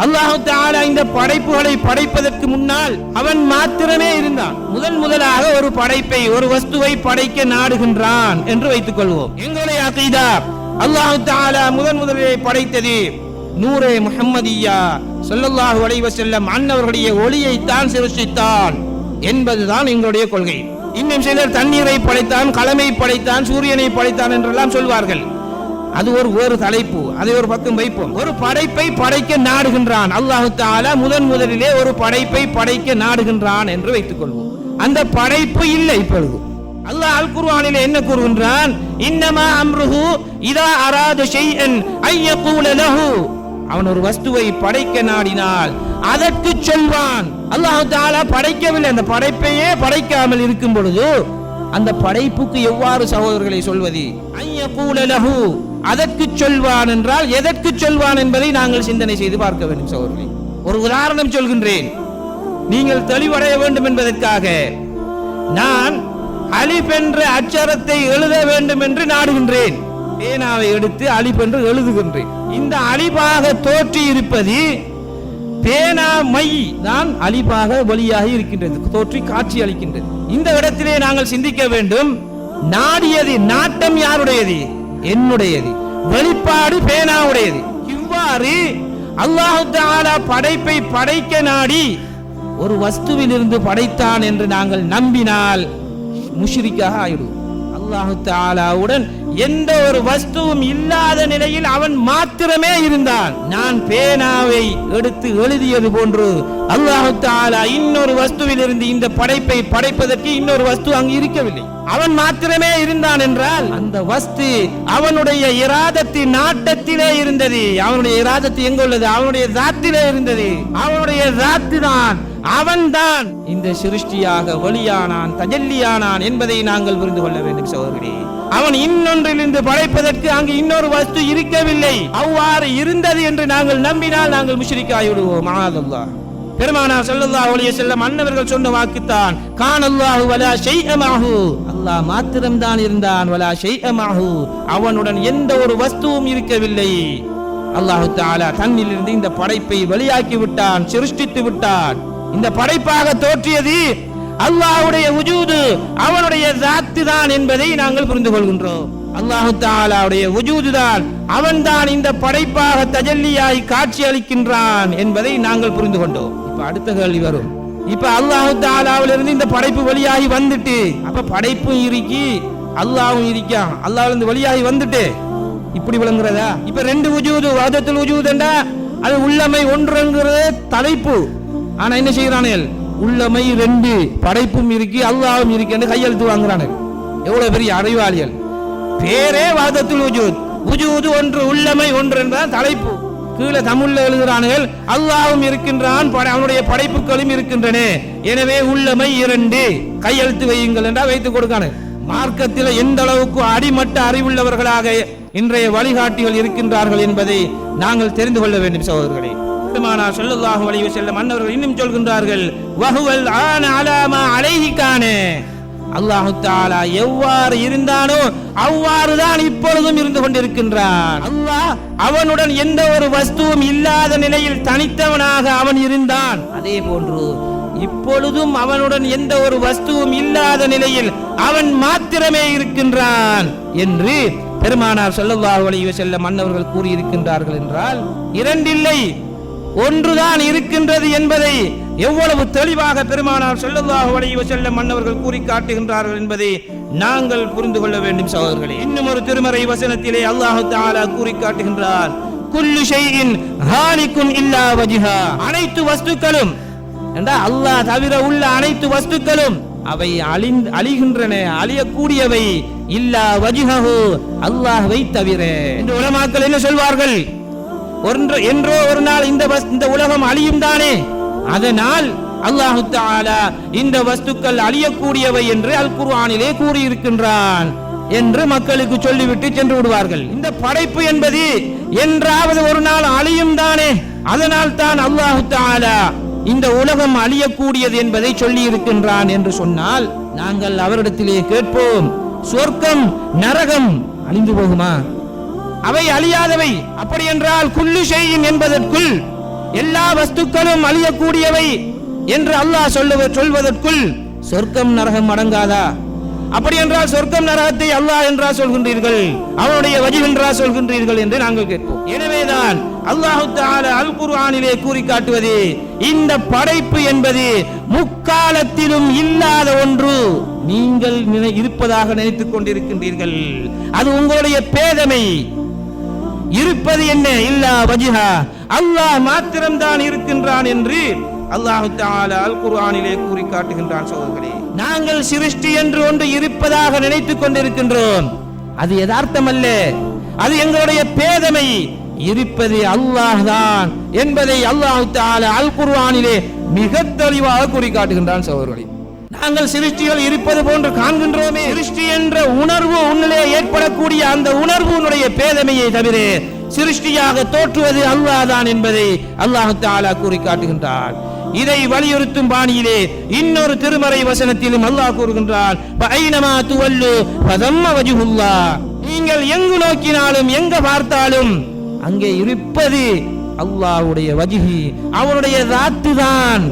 அல்லாஹ் தஆலா இந்த படைப்புகளை படைப்பதற்கு முன்னால் அவன் மாத்திரமே இருந்தான். முதலாக ஒரு படைப்பை, ஒரு வஸ்துவை படைக்க நாடுகின்றான் என்று வைத்துக் கொள்வோம். எங்களுடைய அகீதா, அல்லாஹ் தஆலா முதலிலே படைத்தது நூரே முஹம்மதியா ஸல்லல்லாஹு அலைஹி வஸல்லம் அன்னவர்களுடைய ஒளியை தான் சிருஷ்டித்தான் என்பதுதான் எங்களுடைய கொள்கை. இன்னும் சிலர் தண்ணீரை படைத்தான், கலமை படைத்தான், சூரியனை படைத்தான் என்றெல்லாம் சொல்வார்கள். அது ஒரு தலைப்பு, அதை ஒரு பக்கம் வைப்போம். ஒரு படைப்பை படைக்க நாடுகின்றான் அல்லாஹ் தஆலா, முதலிலே ஒரு படைப்பை படைக்க நாடுகின்றான் என்று வைத்துக் கொள்வோம். அந்த படைப்பு இல்லை. இப்பொழுது அல்லாஹ் அல் குர்ஆனிலே என்ன கூறுகின்றான்? இன்னமா அம்ருஹு இதா அராத ஷைஅன் ஐயகூல லஹு. அவன் ஒரு வஸ்துவை படைக்க நாடினால் அதற்கு சொல்வான். அல்லாஹ் தஆலா படைக்கவில்லை, அந்த படைப்பையே படைக்காமல் இருக்கும் பொழுது அந்த படைப்புக்கு எவ்வாறு சகோதரர்களை சொல்வது? ஐயகூல லஹு, அதற்கு சொல்வான் என்றால் எதற்கு சொல்வான் என்பதை நாங்கள் சிந்தனை செய்து பார்க்க வேண்டும் சகோதரர்களே. ஒரு உதாரணம் சொல்கின்றேன், நீங்கள் தெளிவடைய வேண்டும் என்பதற்காக. நான் அலிஃப் என்ற அட்சரத்தை எழுத வேண்டும் என்று நாடுகின்றேன். பேனாவை எடுத்து அலிஃப் என்று எழுதுகின்றேன். இந்த அலிஃபாக தோற்றி இருப்பது பேனா மை தான் அலிஃபாக வழியாக இருக்கின்றது, தோற்றி காட்சி அளிக்கின்றது. இந்த இடத்திலே நாங்கள் சிந்திக்க வேண்டும், நாடியது, நாட்டம் யாருடையது? என்னுடையது. வெளிப்பாடு பேனாவுடையது. இவ்வாறு அல்லாஹ் தஆலா படைப்பை படைக்க நாடி ஒரு வஸ்துவில் இருந்து படைத்தான் என்று நாங்கள் நம்பினால் முஷ்ரிக்காக ஆயிடுவோம். அல்லாஹ் தஆலாவுடன் எந்த ஒரு வஸ்துவும் இல்லாத நிலையில் அவன் மாத்திரமே இருந்தான். நான் பேனாவை எடுத்து எழுதியது போன்று அல்லாஹ் தஆலா இன்னொரு வஸ்துவில் இருந்து இந்த படைப்பை படைப்பதற்கு இன்னொரு வஸ்து அங்கு இருக்கவில்லை. அவன் மாத்திரமே இருந்தான் என்றால் அந்த வஸ்து அவனுடைய இராதத்தின் நாட்டத்திலே இருந்தது. அவனுடைய இராதத்து எங்க உள்ளது? அவனுடைய தாத்திலே இருந்தது. அவனுடைய தாத்து தான், அவன்தான் இந்த சிருஷ்டியாக வெளியானான், தஜல்லியானான் என்பதை நாங்கள் புரிந்து கொள்ள வேண்டும் சகோதரர்களே. அவன் இன்னொன்றிலிருந்து படைப்பதற்கு அங்கு இன்னொரு வஸ்து இருக்கவில்லை. அவ்வாறு இருந்தது என்று நாங்கள் நம்பினால் நாங்கள் முஷ்ரிக்காகி விடுவோம். மஆதல்லாஹ். பெருமானார் ஸல்லல்லாஹு அலைஹி வஸல்லம் அன்னவர்கள் சொன்ன வாக்குத்தான், கானல்லாஹு வலா ஷைஅ மஅஹு. அல்லாஹ் மாத்திரம் தான் இருந்தான், வலா ஷைஅ மஅஹு, அவனுடன் எந்த ஒரு வஸ்துவும் இருக்கவில்லை. அல்லாஹ் தஆலா தன்னிலிருந்து இந்த படைப்பை வெளியாக்கி விட்டான், சிருஷ்டித்து விட்டான். இந்த படைப்பாக தோற்றியது அல்லாஹ்வுடைய வஜூது, அவனுடைய ஸாத்து தான் என்பதை நாங்கள் புரிந்து கொள்கின்றோம். அல்லாஹ் தஆலாவுடைய வஜூது தான், அவன்தான் இந்த படைப்பாக தஜல்லியாய் காட்சி அளிக்கின்றான் என்பதை நாங்கள் புரிந்து கொண்டோம். இப்ப அடுத்த கேள்வி வரும். இப்ப அல்லாஹ் தஆலாவிலிருந்து இந்த படைப்பு வெளியாகி வந்துட்டு, அப்ப படைப்பும் இருக்கி அல்லாஹ்வும் இருக்கான், அல்லாஹ்விலிருந்து வெளியாகி வந்துட்டு இப்படி விளங்குறதா? இப்ப ரெண்டு வஜூது, வஹதத்துல் வஜூத் என்றா அது உள்ளமை ஒன்றுங்கிறது தலைப்பு. ஆனா என்ன செய்யறானேல்? உள்ளமை ரெண்டு, படைப்பும் இருக்கி அல்லாஹ்வும் இருக்கேன்னு கையெழுத்து வாங்குறானே. எவ்வளவு பெரிய அறிவாளிகள்! பேரே வஹதத்துல் வஜூத், வஜூது ஒன்று, உள்ளமை ஒன்று என்பது தலைப்பு. கீழே தமிழ்ல எழுதுறானுகள் அல்லாஹ்வும் இருக்கின்றான், அவனுடைய படைப்புகளும் இருக்கின்றன, எனவே உள்ளமை இரண்டு, கையெழுத்து வையுங்கள் என்றா வைத்துக் கொடுக்கானு. மார்க்கத்தில் எந்த அளவுக்கு அடிமட்ட அறிவுள்ளவர்களாக இன்றைய வழிகாட்டிகள் இருக்கின்றார்கள் என்பதை நாங்கள் தெரிந்து கொள்ள வேண்டும் சகோதரர்களே. பெருமானார் ஸல்லல்லாஹு அலைஹி வஸல்லம் அன்னவர்கள் இன்னும் சொல்கின்றார்கள், வஹுவல் ஆன அலா மா அலைஹி கான. அல்லாஹ் தஆலா எவ்வாறு இருந்தானோ அவ்வாறு தான் இப்பொழுதும் இருந்து கொண்டிருக்கின்றான். அல்லாஹ் அவனுடன் எந்த ஒரு வஸ்துவும் இல்லாத நிலையில் தனித்தவனாக அவன் இருந்தான். அதே போன்று இப்பொழுதும் அவனுடன் எந்த ஒரு வஸ்துவும் இல்லாத நிலையில் அவன் மாத்திரமே இருக்கின்றான் என்று பெருமானார் ஸல்லல்லாஹு அலைஹி வஸல்லம் அன்னவர்கள் கூறியிருக்கின்றார்கள். என்றால் இரண்டில்லை, ஒன்றுதான் இருக்கின்றது என்பதை எவ்வளவு தெளிவாக பெருமானார் ஸல்லல்லாஹு அலைஹி வஸல்லம் அன்னவர்கள் கூறி காட்டுகின்றார்கள் என்பதை நாங்கள் புரிந்து கொள்ள வேண்டும் சகோதரர்களே. இன்னும் ஒரு திருமறை வசனத்திலே அல்லாஹ் தஆலா கூறி காட்டுகின்றார், குல்லு ஷைஇன் ஹாலிகுன் இல்லா வஜ்ஹா. அனைத்து வஸ்துக்களும் என்றால் அல்லாஹ் தவிர உள்ள அனைத்து வஸ்துக்களும் அவை அழிகின்றன, அழியக்கூடியவை, இல்லா வஜ்ஹஹு, அல்லாஹ்வை தவிர. இந்த உலமாக்கள் என்ன சொல்வார்கள்? என்றோ ஒரு நாள் இந்த உலகம் அழியும் தானே, அதனால் அல்லாஹ் தஆலா இந்த வஸ்துக்கள் அழியக்கூடியவை என்று அல் குர்ஆனிலே கூறியிருக்கின்றான் என்று மக்களுக்கு சொல்லிவிட்டு சென்று விடுவார்கள். இந்த படைப்பு என்பது என்றாவது ஒரு நாள் அழியும் தானே, அதனால் தான் அல்லாஹ் தஆலா இந்த உலகம் அழியக்கூடியது என்பதை சொல்லி இருக்கின்றான் என்று சொன்னால் நாங்கள் அவரிடத்திலே கேட்போம், சொர்க்கம் நரகம் அழிந்து போகுமா? அவை அழியாதவை. அப்படி என்றால் குல்லு ஷைஇன் என்பதற்குள் எல்லா வஸ்துக்களும் அழியக்கூடியவை என்று அல்லாஹ் சொல்வதற்குள் சொர்க்கம் நரகம் அடங்காதா? அப்படி என்றால் சொர்க்கம் நரகத்தை அல்லாஹ் என்றா சொல்கின்றீர்கள், அவனுடைய வஜ்ஹ் என்றா சொல்கின்றீர்கள் என்று நாங்கள் கேட்போம். எனவேதான் அல்லாஹ் தஆலா அல் குர்ஆனிலே கூறி காட்டுவது, இந்த படைப்பு என்பது முக்காலத்திலும் இல்லாத ஒன்று, நீங்கள் இருப்பதாக நினைத்துக் கொண்டிருக்கின்றீர்கள். அது உங்களுடைய பேதமை. இருப்பது என்ன? இல்லா வஜ்ஹா, அல்லாஹ் மாத்திரம்தான் இருக்கின்றான் என்று அல்லாஹ் தஆலா அல் குர்ஆனிலே கூறி காட்டுகின்றான். சகோதரர்களே, நாங்கள் சிருஷ்டி என்று ஒன்று இருப்பதாக நினைத்துக் கொண்டிருக்கின்றோம். அது யதார்த்தம் அல்ல, அது எங்களுடைய பேதமை. இருப்பது அல்லாஹ் தான் என்பதை அல்லாஹ் தஆலா அல் குர்ஆனிலே மிக தெளிவாக கூறி காட்டுகின்றான். சகோதரர்களே, நாங்கள் சிருஷ்டிகள் இருப்பது போன்று காண்கின்றோமே, சிருஷ்டி என்ற உணர்வு உன்னிலே ஏற்படக்கூடிய அந்த உணர்வுனுடைய பேதமையை தவிர சிருஷ்டியாக தோற்றுவது அல்லாஹ் தான் என்பதை அல்லாஹ் தஆலா கூறி காட்டுகின்றான். இதை வலியுறுத்தும் பாணியிலே இன்னொரு திருமறை வசனத்திலும் அல்லாஹ் கூறுகின்றான், ஃபஐனமா துவல்லு ஃபதம்ம வஜ்ஹுல்லாஹ், நீங்கள் எங்கு நோக்கினாலும் எங்க பார்த்தாலும் அங்கே இருப்பது அல்லாஹ்வுடைய வஜ்ஹ், அவனுடைய ذات தான்.